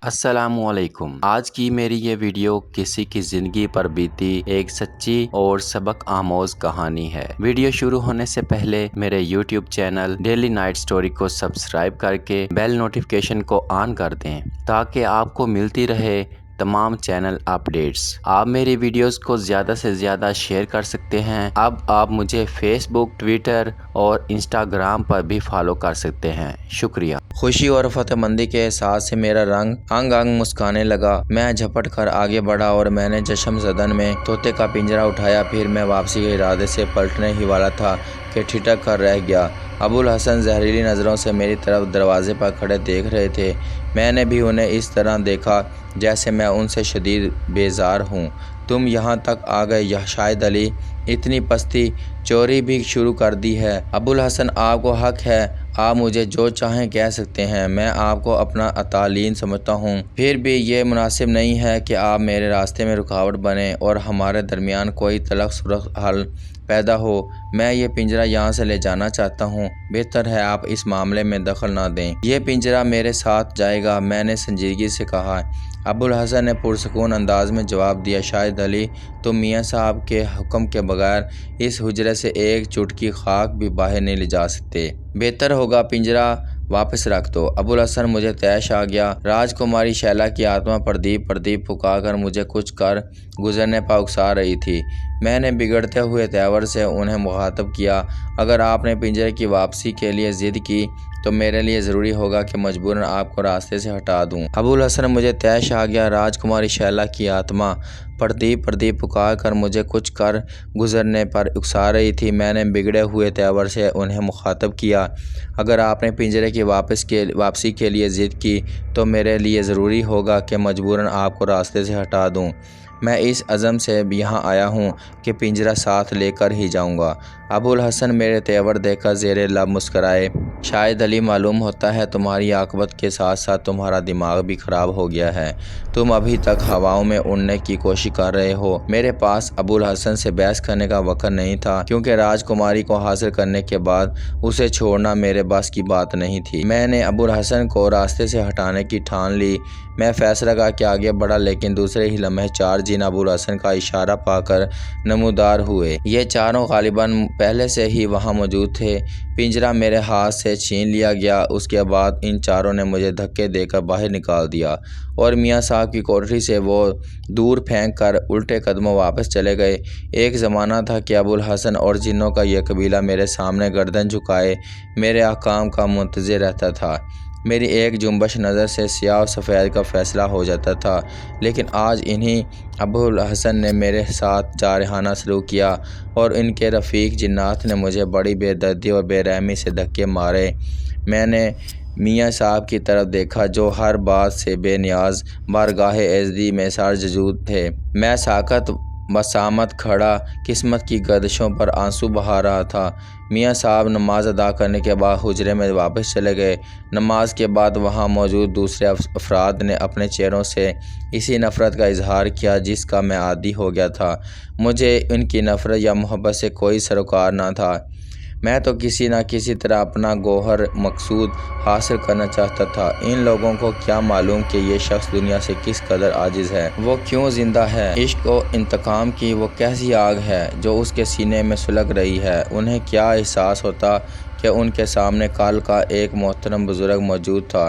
अस्सलामुअलैकुम। आज की मेरी ये वीडियो किसी की जिंदगी पर बीती एक सच्ची और सबक आमोज कहानी है। वीडियो शुरू होने से पहले मेरे YouTube channel daily night story को सब्सक्राइब करके बेल नोटिफिकेशन को ऑन कर दें ताकि आपको मिलती रहे तमाम चैनल अपडेट्स। आप मेरी वीडियोस को ज़्यादा से ज़्यादा शेयर कर सकते हैं। अब आप मुझे फेसबुक, ट्विटर और इंस्टाग्राम पर भी फॉलो कर सकते हैं। शुक्रिया। खुशी और फतेहमंदी के एहसास से मेरा रंग अंग अंग मुस्काने लगा। मैं झपट कर आगे बढ़ा और मैंने जश्न ज़दन में तोते का पिंजरा उठाया। फिर मैं वापसी के इरादे से पलटने ही वाला था कि ठिठक कर रह गया। अबुल हसन जहरीली नज़रों से मेरी तरफ दरवाजे पर खड़े देख रहे थे। मैंने भी उन्हें इस तरह देखा जैसे मैं उनसे शदीद बेजार हूँ। तुम यहाँ तक आ गए या शाहिद अली, इतनी पस्ती, चोरी भी शुरू कर दी है। अबुल हसन, आपको हक है, आप मुझे जो चाहें कह सकते हैं। मैं आपको अपना अतालीन समझता हूँ, फिर भी ये मुनासिब नहीं है कि आप मेरे रास्ते में रुकावट बने और हमारे दरमियान कोई तलख सुलख हल पैदा हो। मैं ये पिंजरा यहाँ से ले जाना चाहता हूँ। बेहतर है आप इस मामले में दखल ना दें। ये पिंजरा मेरे साथ जाएगा, मैंने संजीदगी से कहा। अबुल हसन ने पुरसकून अंदाज में जवाब दिया, शाहिद अली, तुम मियाँ साहब के हुक्म के बगैर इस हुजरे से एक चुटकी खाक भी बाहर नहीं ले जा सकते। बेहतर होगा पिंजरा वापस रख दो। अबुल हसन, मुझे तैश आ गया। राजकुमारी शैला की आत्मा प्रदीप प्रदीप पुकार मुझे कुछ कर गुजरने पर उकसा रही थी। मैंने बिगड़ते हुए तेवर से उन्हें मुखातब किया, अगर आपने पिंजरे की वापसी के लिए ज़िद की तो मेरे लिए ज़रूरी होगा कि मजबूरन आपको रास्ते से हटा दूं। अबुल हसन, मुझे तैश आ गया। राजकुमारी शैला की आत्मा प्रदीप प्रदीप पुकार मुझे कुछ कर गुजरने पर उकसा रही थी। मैंने बिगड़े हुए तेवर से उन्हें मुखातब किया, अगर आपने पिंजरे की वापसी के लिए ज़िद की तो मेरे लिए ज़रूरी होगा कि मजबूरन आपको रास्ते से हटा दूं। मैं इस अज़म से यहाँ आया हूँ कि पिंजरा साथ लेकर ही जाऊँगा। अबुल हसन मेरे तेवर देखकर ज़ेरे लब मुस्कराए। शाहिद अली, मालूम होता है तुम्हारी आकबत के साथ साथ तुम्हारा दिमाग भी ख़राब हो गया है। तुम अभी तक हवाओं में उड़ने की कोशिश कर रहे हो। मेरे पास अबुल हसन से बहस करने का वक़्त नहीं था, क्योंकि राजकुमारी को हासिल करने के बाद उसे छोड़ना मेरे बस की बात नहीं थी। मैंने अबुल हसन को रास्ते से हटाने की ठान ली। मैं फैसला करके आगे बढ़ा, लेकिन दूसरे ही लम्हे चार जिन अबुल हसन का इशारा पाकर नमूदार हुए। ये चारों गालिबन पहले से ही वहाँ मौजूद थे। पिंजरा मेरे हाथ से छीन लिया गया। उसके बाद इन चारों ने मुझे धक्के देकर बाहर निकाल दिया और मियाँ साहब की कोठरी से वो दूर फेंक कर उल्टे कदमों वापस चले गए। एक ज़माना था कि अबुल हसन और जिन्नों का यह कबीला मेरे सामने गर्दन झुकाए मेरे अहकाम का मुंतज़िर रहता था। मेरी एक जुम्बश नज़र से स्याह और सफ़ेद का फ़ैसला हो जाता था, लेकिन आज इन्हीं अबुल हसन ने मेरे साथ जारहाना सलूक किया और इनके रफ़ीक जिन्नात ने मुझे बड़ी बेदर्दी और बेरहमी से धक्के मारे। मैंने मियाँ साहब की तरफ देखा जो हर बात से बेनियाज बारगाह एज़दी में सरजजूद थे। मैं साकत बसामत खड़ा किस्मत की गर्दिशों पर आंसू बहा रहा था। मियाँ साहब नमाज अदा करने के बाद हुजरे में वापस चले गए। नमाज के बाद वहाँ मौजूद दूसरे अफराद ने अपने चेहरों से इसी नफ़रत का इजहार किया जिसका मैं आदी हो गया था। मुझे इनकी नफ़रत या मोहब्बत से कोई सरोकार ना था। मैं तो किसी न किसी तरह अपना गौहर मकसूद हासिल करना चाहता था। इन लोगों को क्या मालूम कि ये शख्स दुनिया से किस कदर आजिज़ है, वो क्यों ज़िंदा है। इश्क और इंतकाम की वो कैसी आग है जो उसके सीने में सुलग रही है। उन्हें क्या एहसास होता कि उनके सामने कल का एक मोहतरम बुज़ुर्ग मौजूद था।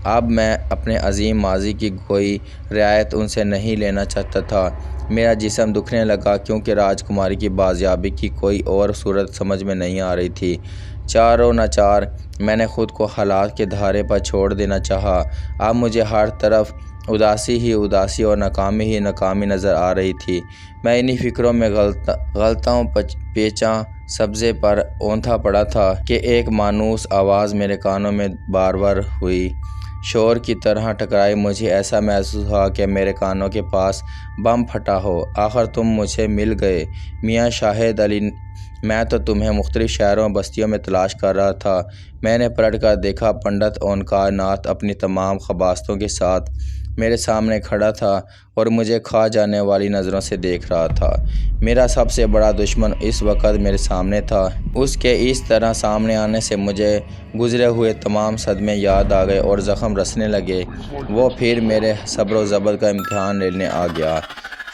अब मैं अपने अजीम माजी की कोई रियायत उनसे नहीं लेना चाहता था। मेरा जिस्म दुखने लगा क्योंकि राजकुमारी की बाजियाबी की कोई और सूरत समझ में नहीं आ रही थी। चारों नाचार मैंने ख़ुद को हालात के धारे पर छोड़ देना चाहा। अब मुझे हर तरफ उदासी ही उदासी और नाकामी ही नाकामी नज़र आ रही थी। मैं इन्हीं फ़िक्रों में गलताओं पेचा सब्ज़े पर औंधा पड़ा था कि एक मानूस आवाज़ मेरे कानों में बार बार हुई, शोर की तरह टकराई। मुझे ऐसा महसूस हुआ कि मेरे कानों के पास बम फटा हो। आखिर तुम मुझे मिल गए मियाँ शाहिद अली। मैं तो तुम्हें मुख्तलिफ शहरों बस्तियों में तलाश कर रहा था। मैंने पलट कर देखा, पंडित ओंकार नाथ अपनी तमाम खबास्तों के साथ میرے سامنے کھڑا تھا اور مجھے کھا جانے والی نظروں سے دیکھ رہا تھا۔ میرا سب سے بڑا دشمن اس وقت میرے سامنے تھا۔ اس کے اس طرح سامنے آنے سے مجھے گزرے ہوئے تمام صدمے یاد آ گئے اور زخم رسنے لگے۔ وہ پھر میرے صبر و ضبط کا امتحان لینے آ گیا،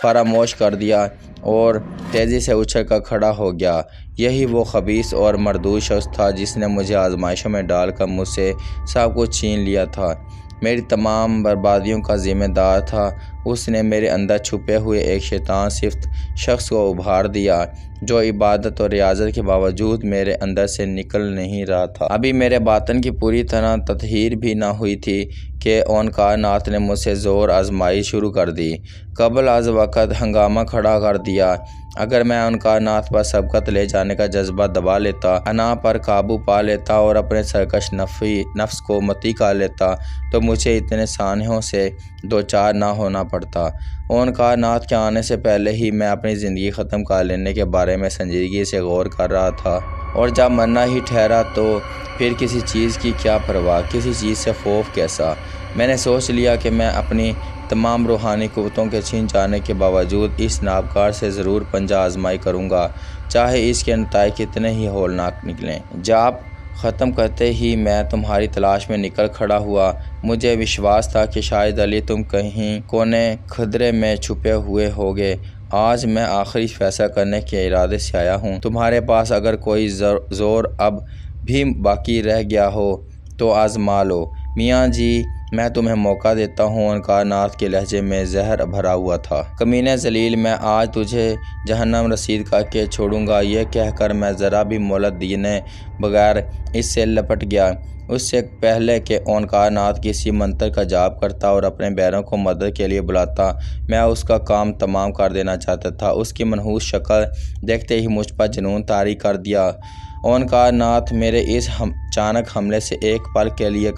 فراموش کر دیا اور تیزی سے اچھل کر کھڑا ہو گیا۔ یہی وہ خبیث اور مردود شخص تھا جس نے مجھے آزمائشوں میں ڈال کر مجھ سے سب کچھ چھین لیا تھا، میری تمام بربادیوں کا ذمہ دار تھا۔ اس نے میرے اندر چھپے ہوئے ایک شیطان صفت شخص کو ابھار دیا جو عبادت اور ریاضت کے باوجود میرے اندر سے نکل نہیں رہا تھا۔ ابھی میرے باطن کی پوری طرح تطہیر بھی نہ ہوئی تھی کہ اوانکار ناتھ نے مجھ سے زور آزمائی شروع کر دی۔ قبل از وقت ہنگامہ کھڑا کر دیا۔ اگر میں اوانکار ناتھ پر سبقت لے جانے کا جذبہ دبا لیتا، انا پر قابو پا لیتا اور اپنے سرکش نفس کو مطیع کر لیتا تو مجھے اتنے سانحوں سے دوچار نہ ہونا پڑتا۔ اوانکار ناتھ کے آنے سے پہلے ہی میں اپنی زندگی ختم کر لینے کے بارے میں سنجیدگی سے غور کر رہا تھا، اور جب مرنا ہی ٹھہرا تو پھر کسی چیز کی کیا پرواہ، کسی چیز سے خوف کیسا۔ میں نے سوچ لیا کہ میں اپنی تمام روحانی قوتوں کے چھن جانے کے باوجود اس نابکار سے ضرور پنجہ آزمائی کروں گا، چاہے اس کے نتائج کتنے ہی ہولناک نکلیں۔ جاب ختم کرتے ہی میں تمہاری تلاش میں نکل کھڑا ہوا۔ مجھے وشواس تھا کہ شاید علی تم کہیں کونے خدرے میں چھپے ہوئے ہوگے۔ آج میں آخری فیصلہ کرنے کے ارادے سے آیا ہوں۔ تمہارے پاس اگر کوئی زور اب بھی باقی رہ گیا ہو تو آزما لو۔ میاں جی، میں تمہیں موقع دیتا ہوں۔ اوانکار ناتھ کے لہجے میں زہر بھرا ہوا تھا۔ کمینے ذلیل، میں آج تجھے جہنم رسید کر کے چھوڑوں گا۔ یہ کہہ کر میں ذرا بھی مہلت دیے بغیر اس سے لپٹ گیا۔ اس سے پہلے کہ اوانکار ناتھ کسی منتر کا جاپ کرتا اور اپنے بیروں کو مدد کے لیے بلاتا، میں اس کا کام تمام کر دینا چاہتا تھا۔ اس کی منحوس شکل دیکھتے ہی مجھ پر جنون طاری کر دیا۔ اوانکار ناتھ میرے اس اچانک حملے سے ایک پل کے لیے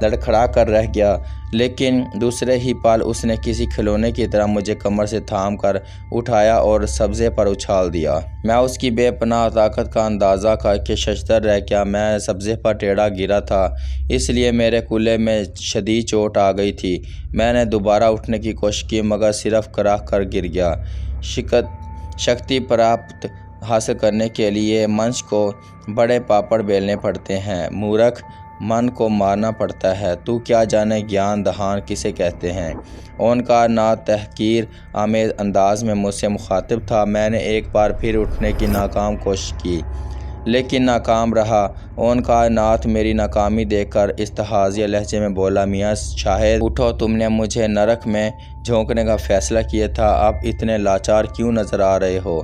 لڑکھڑا کر رہ گیا، لیکن دوسرے ہی پل اس نے کسی کھلونے کی طرح مجھے کمر سے تھام کر اٹھایا اور سبزے پر اچھال دیا۔ میں اس کی بے پناہ طاقت کا اندازہ کر کے ششدر رہ گیا۔ میں سبزے پر ٹیڑھا گرا تھا، اس لیے میرے کولے میں شدید چوٹ آ گئی تھی۔ میں نے دوبارہ اٹھنے کی کوشش کی مگر صرف کرہ کر گر گیا۔ شکتی پراپت حاصل کرنے کے لیے منش کو بڑے پاپڑ بیلنے پڑتے ہیں، مورکھ، من کو مارنا پڑتا ہے۔ تو کیا جانے گیان دہان کسے کہتے ہیں۔ اوانکار ناتھ تحقیر آمیز انداز میں مجھ سے مخاطب تھا۔ میں نے ایک بار پھر اٹھنے کی ناکام کوشش کی لیکن ناکام رہا۔ اوانکار ناتھ میری ناکامی دیکھ کر استہزائیہ لہجے میں بولا، میاں شاہد اٹھو، تم نے مجھے نرک میں جھونکنے کا فیصلہ کیا تھا، اب اتنے لاچار کیوں نظر آ رہے ہو؟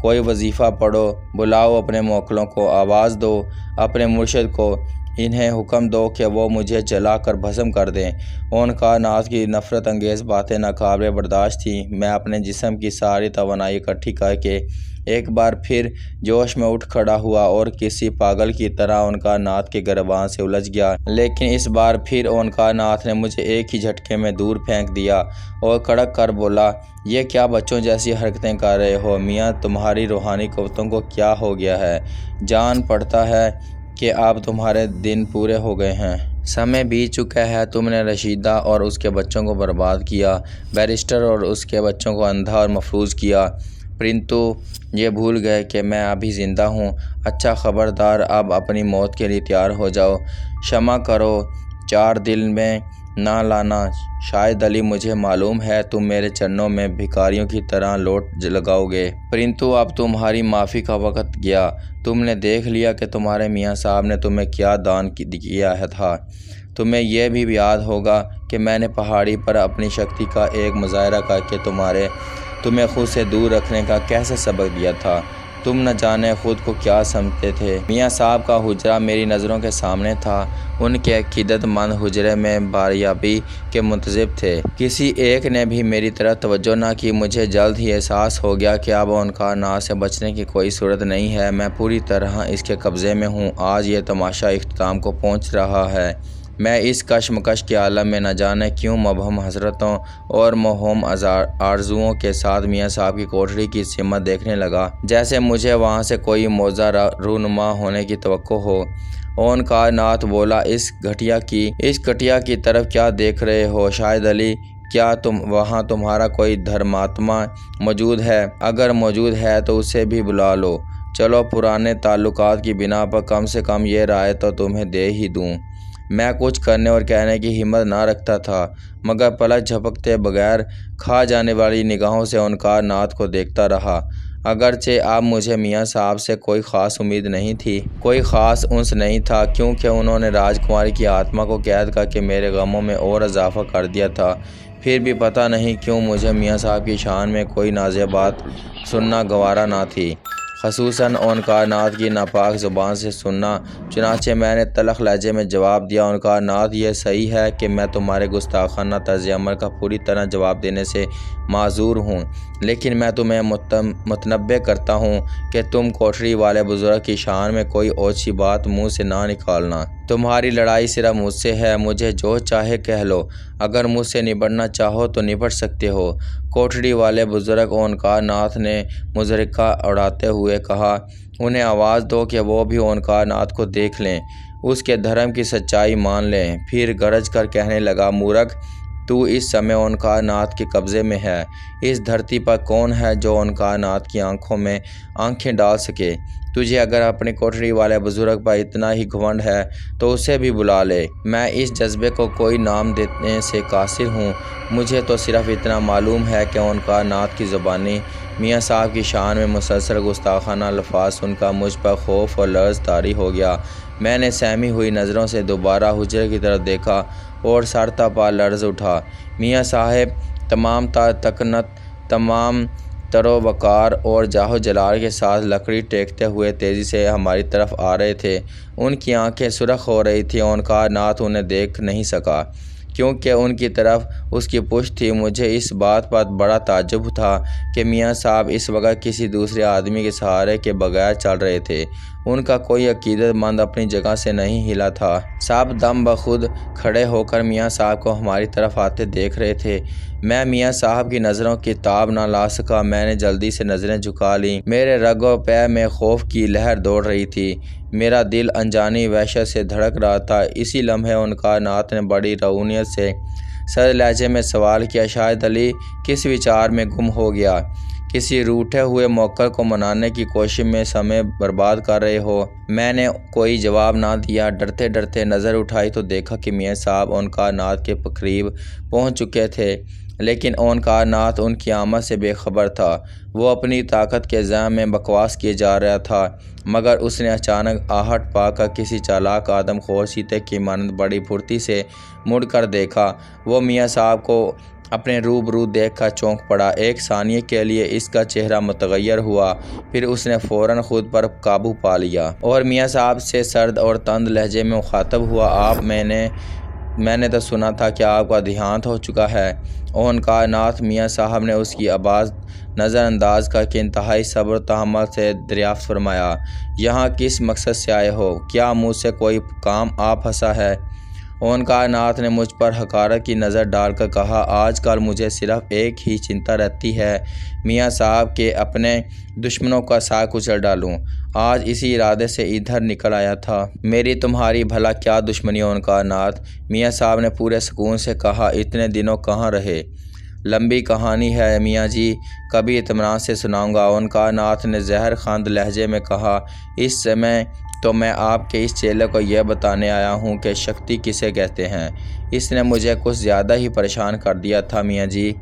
کوئی وظیفہ پڑھو، بلاؤ اپنے موکلوں کو، آواز دو اپنے مرشد کو، انہیں حکم دو کہ وہ مجھے جلا کر بھسم کر دیں۔ اوانکار ناتھ کی نفرت انگیز باتیں ناقابل برداشت تھیں۔ میں اپنے جسم کی ساری توانائی اکٹھی کر کے ایک بار پھر جوش میں اٹھ کھڑا ہوا اور کسی پاگل کی طرح اوانکار ناتھ کے گریبان سے الجھ گیا، لیکن اس بار پھر اوانکار ناتھ نے مجھے ایک ہی جھٹکے میں دور پھینک دیا اور کڑک کر بولا، یہ کیا بچوں جیسی حرکتیں کر رہے ہو؟ میاں تمہاری روحانی قوتوں کو کیا ہو گیا ہے؟ جان پڑتا ہے کہ اب تمہارے دن پورے ہو گئے ہیں، سمے بیت چکا ہے۔ تم نے رشیدہ اور اس کے بچوں کو برباد کیا، بیرسٹر اور اس کے بچوں کو اندھا اور مفلوج کیا، پرنتو یہ بھول گئے کہ میں ابھی زندہ ہوں۔ اچھا خبردار، اب اپنی موت کے لیے تیار ہو جاؤ، شمع کرو، 4 دل میں نہ لانا۔ شاہد علی، مجھے معلوم ہے تم میرے چرنوں میں بھکاریوں کی طرح لوٹ لگاؤ گے، پرنتو اب تمہاری معافی کا وقت گیا۔ تم نے دیکھ لیا کہ تمہارے میاں صاحب نے تمہیں کیا دان کیا تھا۔ تمہیں یہ بھی یاد ہوگا کہ میں نے پہاڑی پر اپنی شکتی کا ایک مظاہرہ کر کے تمہیں خود سے دور رکھنے کا کیسے سبق دیا تھا۔ تم نہ جانے خود کو کیا سمجھتے تھے۔ میاں صاحب کا حجرہ میری نظروں کے سامنے تھا، ان کے عقیدت مند حجرے میں باریابی کے منتظر تھے۔ کسی ایک نے بھی میری طرف توجہ نہ کی۔ مجھے جلد ہی احساس ہو گیا کہ اب اوانکار ناتھ سے بچنے کی کوئی صورت نہیں ہے، میں پوری طرح اس کے قبضے میں ہوں۔ آج یہ تماشا اختتام کو پہنچ رہا ہے۔ میں اس کشمکش کے عالم میں نہ جانے کیوں مبہم حسرتوں اور موہوم آرزوؤں کے ساتھ میاں صاحب کی کوٹری کی سمت دیکھنے لگا، جیسے مجھے وہاں سے کوئی موزہ رونما ہونے کی توقع ہو۔ ओंकार नाथ बोला, इस घटिया की तरफ क्या देख रहे हो शाहिद अली? क्या वहाँ तुम्हारा कोई धर्मात्मा मौजूद है? अगर मौजूद है तो उसे भी बुला लो। चलो, पुराने ताल्लुकात की बिना पर कम से कम ये राय तो तुम्हें दे ही दूँ। मैं कुछ करने और कहने की हिम्मत ना रखता था, मगर पलक झपकते बगैर खा जाने वाली निगाहों से ओंकार नाथ को देखता रहा। अगरचे अब मुझे मियाँ साहब से कोई ख़ास उम्मीद नहीं थी, कोई ख़ास उन्स नहीं था, क्योंकि उन्होंने राजकुमारी की आत्मा को कैद करके मेरे गमों में और इजाफ़ा कर दिया था। फिर भी पता नहीं क्यों मुझे मियाँ साहब की शान में कोई नाज़िया बात सुनना गवारा ना थी, ख़ुसूसन ओंकार नाथ की नापाक ज़ुबान से सुनना। चुनाचे मैंने तलख़ लहजे में जवाब दिया, ओंकार नाथ, ये सही है कि मैं तुम्हारे गुस्ताखाना तर्ज़ अमल का पूरी तरह जवाब देने से माज़ूर हूँ, लेकिन मैं तुम्हें मुतनब्बे करता हूँ कि तुम कोठरी वाले बुज़ुर्ग की शान में कोई ओछी बात मुँह से ना निकालना। तुम्हारी लड़ाई सिर्फ मुझसे है, मुझे जो चाहे कह लो। अगर मुझसे निपटना चाहो तो निपट सकते हो। कोठरी वाले बुज़ुर्ग ओंकार नाथ ने मुज़रिका उड़ाते हुए कहा। उन्हें आवाज़ दो कि वो भी ओंकार नाथ को देख लें, उसके धर्म की सच्चाई मान लें। फिर गरज कर कहने लगा, मूर्ख, तू इस समय ओंकार नाथ के कब्ज़े में है। इस धरती पर कौन है जो ओंकार नाथ की आंखों में आंखें डाल सके? तुझे अगर अपने कोठरी वाले बुज़ुर्ग पर इतना ही घमंड है तो उसे भी बुला ले। मैं इस जज्बे को कोई नाम देने से कासिर हूँ। मुझे तो सिर्फ इतना मालूम है कि ओंकार नाथ की ज़ुबानी मियाँ साहब की शान में मुसलसल गुस्ताखाना अल्फाज सुनकर मुझ पर खौफ और लर्ज़ तारी हो गया। मैंने सहमी हुई नज़रों से दोबारा हुजरे की तरफ देखा और सर तपा लर्ज़ उठा। मियाँ साहब तमाम तकनत, तमाम तरोवकार और जाहो जलाल के साथ लकड़ी टेकते हुए तेज़ी से हमारी तरफ आ रहे थे। उनकी आंखें सुर्ख हो रही थीं। ओंकार नाथ उन्हें देख नहीं सका क्योंकि उनकी तरफ उसकी पुश्त थी। मुझे इस बात पर बड़ा ताज्जुब था कि मियाँ साहब इस वक्त किसी दूसरे आदमी के सहारे के बगैर चल रहे थे। उनका कोई अकीदतमंद अपनी जगह से नहीं हिला था। सब दम बखुद खड़े होकर मियाँ साहब को हमारी तरफ आते देख रहे थे। मैं मियाँ साहब की नज़रों की ताब ना ला सका। मैंने जल्दी से नज़रें झुका लीं। मेरे रगो पैर में खौफ की लहर दौड़ रही थी। मेरा दिल अनजानी वहशत से धड़क रहा था। इसी लम्हे ओंकार नाथ ने बड़ी रऊनियत से सर लहजे में सवाल किया, शाहिद अली, किस विचार में गुम हो गया? किसी रूठे हुए मौक़र को मनाने की कोशिश में समय बर्बाद कर रहे हो? मैंने कोई जवाब ना दिया। डरते डरते नज़र उठाई तो देखा कि मियाँ साहब ओंकार नाथ के करीब पहुँच चुके थे, लेकिन ओंकार नाथ उनकी आमद से बेखबर था। वो अपनी ताकत के ज़हम में बकवास किए जा रहा था, मगर उसने अचानक आहट पाकर किसी चालाक आदमखोर चीते की मानद बड़ी फुर्ती से मुड़कर देखा। वो मियाँ साहब को अपने रूबरू देखकर चौंक पड़ा। एक सानिये के लिए इसका चेहरा मुतगय्यर हुआ, फिर उसने फ़ौरन खुद पर काबू पा लिया और मियाँ साहब से सर्द और तंद लहजे में मुखातब हुआ, आप मैंने तो सुना था कि आपका देहांत हो चुका है। ओंकार नाथ मियाँ साहब ने उसकी आवाज़ नज़रअंदाज करके इंतहाई सब्र तहम्मुल से दरियाफ़्त फरमाया, यहाँ किस मकसद से आए हो? क्या मुझसे कोई काम आ फंसा है? ओंकार नाथ ने मुझ पर हकारत की नज़र डालकर कहा, आजकल मुझे सिर्फ एक ही चिंता रहती है, मियाँ साहब के अपने दुश्मनों का साथ कुचल डालूं। आज इसी इरादे से इधर निकल आया था। मेरी तुम्हारी भला क्या दुश्मनी ओंकार नाथ? मियाँ साहब ने पूरे सुकून से कहा, इतने दिनों कहाँ रहे? लंबी कहानी है मियाँ जी, कभी इत्मीनान से सुनाऊंगा। ओंकार नाथ ने जहर खांद लहजे में कहा, इस समय तो मैं आपके इस चेले को यह बताने आया हूँ कि शक्ति किसे कहते हैं। इसने मुझे कुछ ज़्यादा ही परेशान कर दिया था मियाँ जी।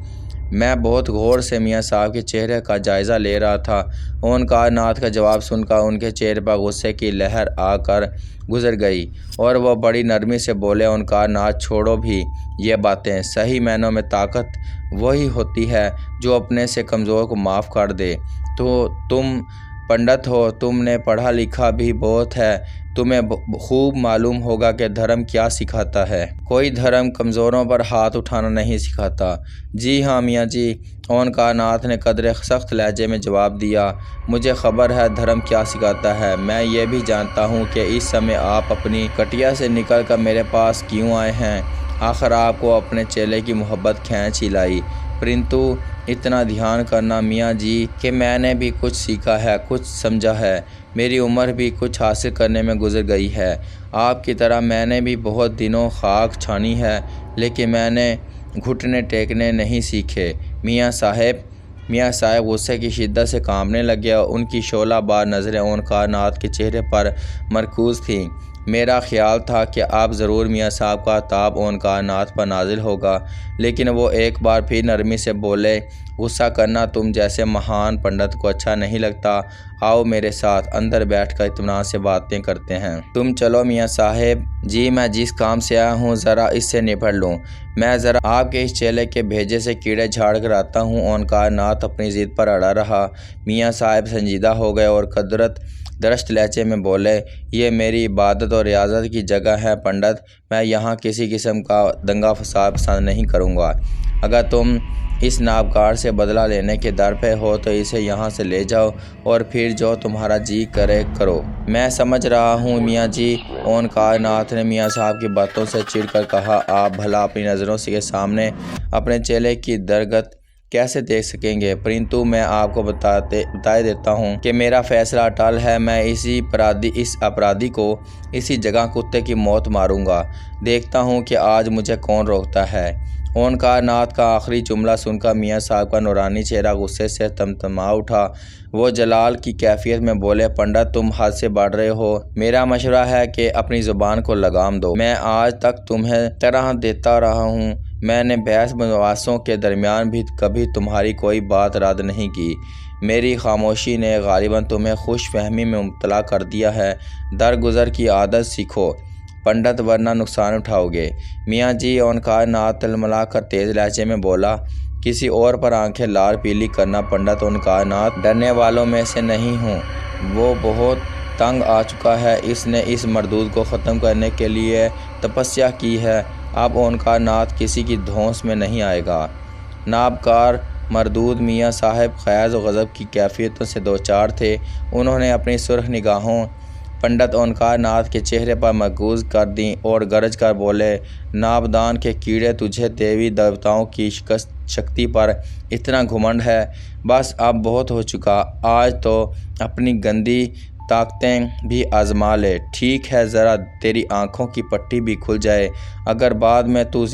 मैं बहुत गौर से मियाँ साहब के चेहरे का जायज़ा ले रहा था। ओंकार नाथ का जवाब सुनकर उनके चेहरे पर गुस्से की लहर आकर गुजर गई और वह बड़ी नरमी से बोले, ओंकार नाथ, छोड़ो भी ये बातें। सही मायनों में ताकत वही होती है जो अपने से कमज़ोर को माफ़ कर दे। तो तुम पंडित हो, तुमने पढ़ा लिखा भी बहुत है, तुम्हें खूब मालूम होगा कि धर्म क्या सिखाता है। कोई धर्म कमज़ोरों पर हाथ उठाना नहीं सिखाता। जी हाँ मियाँ जी, ओंकार नाथ ने कदरे सख्त लहजे में जवाब दिया, मुझे खबर है धर्म क्या सिखाता है। मैं ये भी जानता हूँ कि इस समय आप अपनी कटिया से निकल कर मेरे पास क्यों आए हैं। आखिर आपको अपने चेले की मोहब्बत खींच ही लाई, परंतु اتنا دھیان کرنا میاں جی کہ میں نے بھی کچھ سیکھا ہے، کچھ سمجھا ہے، میری عمر بھی کچھ حاصل کرنے میں گزر گئی ہے۔ آپ کی طرح میں نے بھی بہت دنوں خاک چھانی ہے، لیکن میں نے گھٹنے ٹیکنے نہیں سیکھے۔ میاں صاحب غصے کی شدت سے کانپنے لگے اور ان کی شعلہ بار نظریں اونکار ناتھ کے چہرے پر مرکوز تھیں۔ میرا خیال تھا کہ اب ضرور میاں صاحب کا عتاب اونکار ناتھ پر نازل ہوگا، لیکن وہ ایک بار پھر نرمی سے بولے، غصہ کرنا تم جیسے مہان پنڈت کو اچھا نہیں لگتا۔ آؤ میرے ساتھ اندر بیٹھ کر اطمینان سے باتیں کرتے ہیں۔ تم چلو میاں صاحب جی، میں جس کام سے آیا ہوں ذرا اس سے نپٹ لوں۔ میں ذرا آپ کے اس چیلے کے بھیجے سے کیڑے جھاڑ کر آتا ہوں۔ اونکار ناتھ اپنی ضد پر اڑا رہا۔ میاں صاحب سنجیدہ ہو گئے اور قدرت درشت لہجے میں بولے، یہ میری عبادت اور ریاضت کی جگہ ہے پنڈت، میں یہاں کسی قسم کا دنگا فساد پسند نہیں کروں گا۔ اگر تم اس نابکار سے بدلہ لینے کے در پہ ہو تو اسے یہاں سے لے جاؤ اور پھر جو تمہارا جی کرے کرو۔ میں سمجھ رہا ہوں میاں جی، اونکار ناتھ نے میاں صاحب کی باتوں سے چڑ کر کہا، آپ بھلا اپنی نظروں کے سامنے اپنے چیلے کی درگت کیسے دیکھ سکیں گے؟ پرنتو میں آپ کو بتائے دیتا ہوں کہ میرا فیصلہ اٹل ہے، میں اس اپرادھی کو اسی جگہ کتے کی موت ماروں گا۔ دیکھتا ہوں کہ آج مجھے کون روکتا ہے۔ اونکار ناتھ کا آخری جملہ سن کر میاں صاحب کا نورانی چہرہ غصے سے تمتما اٹھا۔ وہ جلال کی کیفیت میں بولے، پنڈت تم حد سے بڑھ رہے ہو، میرا مشورہ ہے کہ اپنی زبان کو لگام دو۔ میں آج تک تمہیں طرح دیتا رہا ہوں، میں نے بحث مباحثوں کے درمیان بھی کبھی تمہاری کوئی بات رد نہیں کی۔ میری خاموشی نے غالباً تمہیں خوش فہمی میں مبتلا کر دیا ہے۔ درگزر کی عادت سیکھو پنڈت، ورنہ نقصان اٹھاؤ گے۔ میاں جی، اونکار ناتھ تلملا کر تیز لہجے میں بولا۔ کسی اور پر آنکھیں لال پیلی کرنا پنڈت اونکار ناتھ ڈرنے والوں میں سے نہیں ہوں۔ وہ بہت تنگ آ چکا ہے، اس نے اس مردود کو ختم کرنے کے لیے تپسیا کی ہے۔ اب اونکار ناتھ کسی کی دھونس میں نہیں آئے گا۔ نابکار مردود میاں صاحب خیز و غضب کی کیفیتوں سے دوچار تھے۔ انہوں نے اپنی سرخ نگاہوں پنڈت اونکار ناتھ کے چہرے پر مرکوز کر دیں اور گرج کر بولے، نابدان کے کیڑے، تجھے دیوی دیوتاؤں کی شکتی پر اتنا گھمنڈ ہے؟ بس اب بہت ہو چکا، آج تو اپنی گندی طاقتیں بھی آزما لے۔ ٹھیک ہے، ذرا تیری آنکھوں کی پٹی بھی کھل جائے۔ اگر بعد میں تو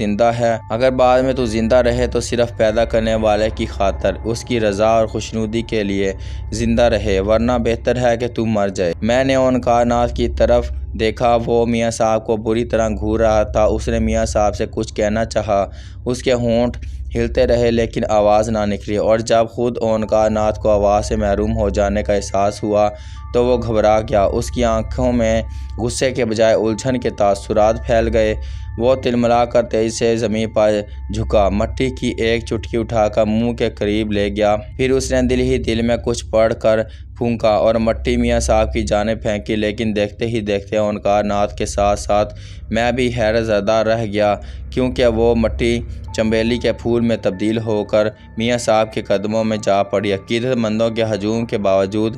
زندہ رہے تو صرف پیدا کرنے والے کی خاطر، اس کی رضا اور خوشنودی کے لیے زندہ رہے، ورنہ بہتر ہے کہ تو مر جائے۔ میں نے اونکار ناتھ کی طرف دیکھا، وہ میاں صاحب کو بری طرح گھور رہا تھا۔ اس نے میاں صاحب سے کچھ کہنا چاہا، اس کے ہونٹ ہلتے رہے لیکن آواز نہ نکلی، اور جب خود اونکار ناتھ کو آواز سے محروم ہو جانے کا احساس ہوا تو وہ گھبرا گیا۔ اس کی آنکھوں میں غصے کے بجائے الجھن کے تاثرات پھیل گئے۔ وہ تلملا کر تیزی سے زمین پر جھکا، مٹی کی ایک چٹکی اٹھا کر منہ کے قریب لے گیا، پھر اس نے دل ہی دل میں کچھ پڑھ کر پھونکا اور مٹی میاں صاحب کی جانب پھینکی۔ لیکن دیکھتے ہی دیکھتے اونکار ناتھ کے ساتھ ساتھ میں بھی حیرت زدہ رہ گیا، کیونکہ وہ مٹی چنبیلی کے پھول میں تبدیل ہو کر میاں صاحب کے قدموں میں جا پڑی۔ عقیدت مندوں کے ہجوم کے باوجود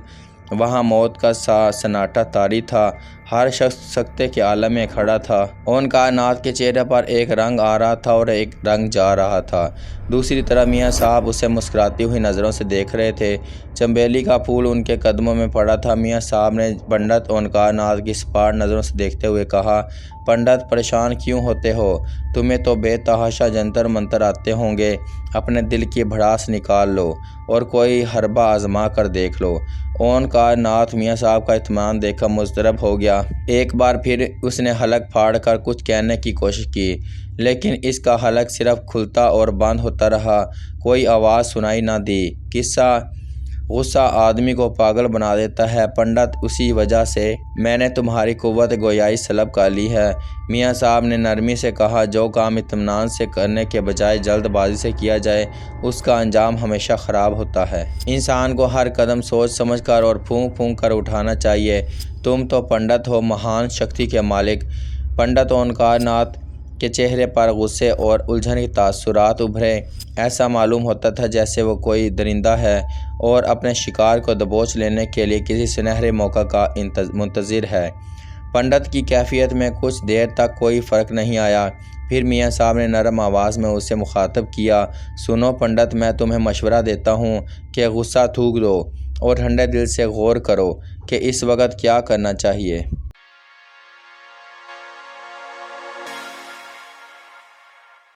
وہاں موت کا سناٹا طاری تھا، ہر شخص سکتے کے عالم میں کھڑا تھا۔ اونکار ناتھ کے چہرے پر ایک رنگ آ رہا تھا اور ایک رنگ جا رہا تھا۔ دوسری طرف میاں صاحب اسے مسکراتی ہوئی نظروں سے دیکھ رہے تھے۔ چنبیلی کا پھول ان کے قدموں میں پڑا تھا۔ میاں صاحب نے پنڈت اونکار ناتھ کی سپاٹ نظروں سے دیکھتے ہوئے کہا، پنڈت پریشان کیوں ہوتے ہو؟ تمہیں تو بے تحاشا جنتر منتر آتے ہوں گے، اپنے دل کی بھڑاس نکال لو اور کوئی حربہ آزما کر دیکھ لو۔ اونکار ناتھ میاں صاحب کا اطمینان دیکھ کر مضطرب ہو گیا۔ ایک بار پھر اس نے حلق پھاڑ کر کچھ کہنے کی کوشش کی، لیکن اس کا حلق صرف کھلتا اور بند ہوتا رہا، کوئی آواز سنائی نہ دی۔ غصہ آدمی کو پاگل بنا دیتا ہے پنڈت، اسی وجہ سے میں نے تمہاری قوت گویائی سلب کر لی ہے۔ میاں صاحب نے نرمی سے کہا، جو کام اطمینان سے کرنے کے بجائے جلد بازی سے کیا جائے اس کا انجام ہمیشہ خراب ہوتا ہے۔ انسان کو ہر قدم سوچ سمجھ کر اور پھونک پھونک کر اٹھانا چاہیے۔ تم تو پنڈت ہو، مہان شکتی کے مالک۔ پنڈت اونکار ناتھ کے چہرے پر غصے اور الجھن کے تاثرات ابھرے۔ ایسا معلوم ہوتا تھا جیسے وہ کوئی درندہ ہے اور اپنے شکار کو دبوچ لینے کے لیے کسی سنہرے موقع کا منتظر ہے۔ पंडित की कैफियत में कुछ देर तक कोई फ़र्क नहीं आया। फिर मियाँ साहब ने नरम आवाज़ में उसे मुखातब किया, सुनो पंडित, मैं तुम्हें मशवरा देता हूँ कि गुस्सा थूक दो और ठंडे दिल से गौर करो कि इस वक्त क्या करना चाहिए।